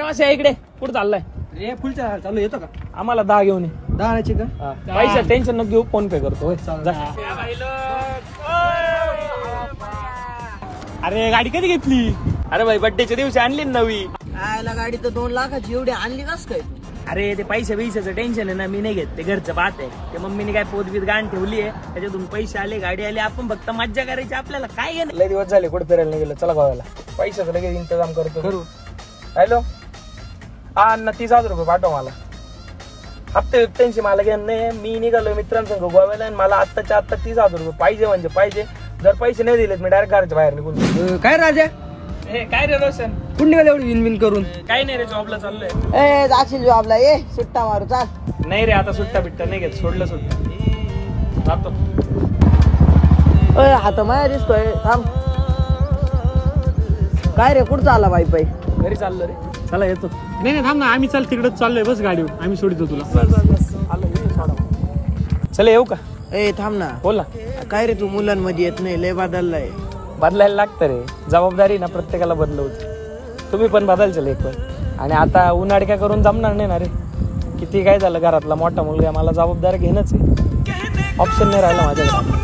मासे इकडे कुठं चाललाय रे फुलच्या चालू येतो का आम्हाला 10 घेऊन ये 10 का पैसा टेन्शन नको घेऊ फोन पे करतो अरे गाडी कधी घेतली अरे भाई बड्डेच्या दिवशी आणली नवी आयला गाडी तर 2 लाखाची एवढी आणली कस काय अरे ते पैशाचं टेन्शन आहे ना मी नाही घेत ते घरचं बात आहे ते मम्मीने काय पोतबीत गाण ठेवली आहे त्याच्यातून पैसे आले गाडी आली आपण फक्त मज्जा करायची आपल्याला काय घेणं लय दिवस झाले कुठे फिरायला नाही गेलो चला गोव्याला पैशाचं लगेच इंतजाम करतो करू हॅलो हा अण्णा 30,000 रुपये पाठव मला हप्ते बिप्त्यांशी मला घेणं नाही मी निघालो मित्रांसंग गोव्याला आणि मला आत्ताच्या आत्ता 30,000 रुपये पाहिजे म्हणजे पाहिजे जर पैसे नाही दिलेत मी डायरेक्ट घराच्या बाहेर निघून काय राजा काय रे रोशन कुठं निघाले एवढी विन करून काय नाही रे जॉबला चाललोय ए जाशील जॉबला ये सुट्टा मारू चाल नाही रे आता सुट्टा बिट्टा नाही घेत सोडलं सुट्टा जातो हात माया दिसतोय थांब काय रे कुठं चालला बाई पाई घरी चाललो रे चला येतो नाही थांब ना आम्ही तिकडे चाललोय बस गाडीवर आम्ही सोडितो तुला चला येऊ का ए थांब ना बोल ना काय रे तू मुलांमध्ये येत नाही लय बदललाय बदलायला लागतं रे जबाबदारी ना प्रत्येकाला बदलवते तुम्ही पण बदलचल एक पण आणि आता उन्हाळक्या करून जमणार नाही ना रे किती काय झालं घरातला मोठा मुलगा मला जबाबदारी घेणंच आहे ऑप्शन नाही राहिला माझ्याकडे